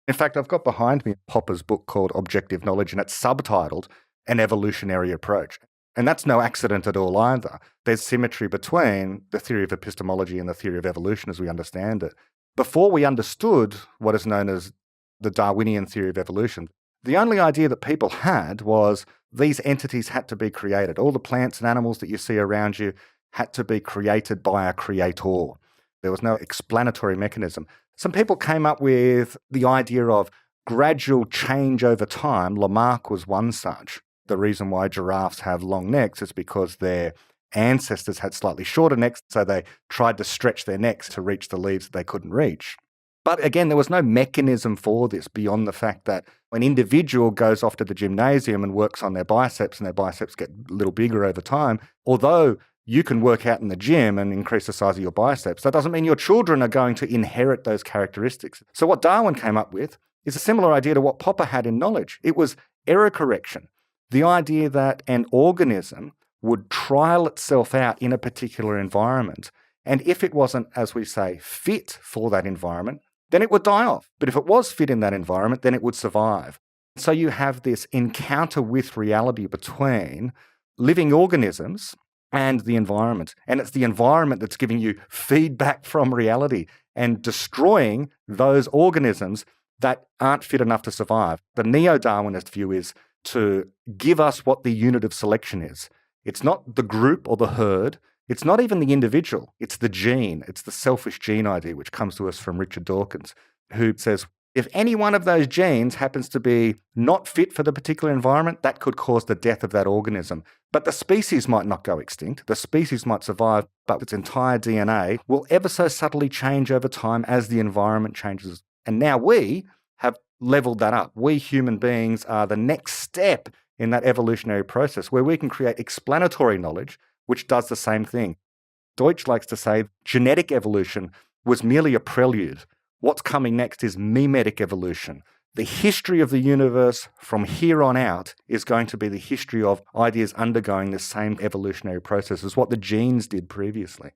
In fact, I've got behind me Popper's book called Objective Knowledge, and it's subtitled An Evolutionary Approach. And that's no accident at all either. There's symmetry between the theory of epistemology and the theory of evolution as we understand it. Before we understood what is known as the Darwinian theory of evolution, the only idea that people had was these entities had to be created. All the plants and animals that you see around you had to be created by a creator. There was no explanatory mechanism. Some people came up with the idea of gradual change over time. Lamarck was one such. The reason why giraffes have long necks is because their ancestors had slightly shorter necks, so they tried to stretch their necks to reach the leaves that they couldn't reach. But again, there was no mechanism for this beyond the fact that an individual goes off to the gymnasium and works on their biceps, and their biceps get a little bigger over time. Although you can work out in the gym and increase the size of your biceps, that doesn't mean your children are going to inherit those characteristics. So what Darwin came up with is a similar idea to what Popper had in knowledge. It was error correction. The idea that an organism would trial itself out in a particular environment, and if it wasn't, as we say, fit for that environment, then it would die off. But if it was fit in that environment, then it would survive. So you have this encounter with reality between living organisms and the environment. And it's the environment that's giving you feedback from reality and destroying those organisms that aren't fit enough to survive. The neo-Darwinist view is to give us what the unit of selection is. It's not the group or the herd. It's not even the individual. It's the gene. It's the selfish gene idea, which comes to us from Richard Dawkins, who says, if any one of those genes happens to be not fit for the particular environment, that could cause the death of that organism. But the species might not go extinct. The species might survive, but its entire DNA will ever so subtly change over time as the environment changes. And now we have leveled that up. We human beings are the next step in that evolutionary process where we can create explanatory knowledge, which does the same thing. Deutsch likes to say genetic evolution was merely a prelude. What's coming next is memetic evolution. The history of the universe from here on out is going to be the history of ideas undergoing the same evolutionary process as what the genes did previously.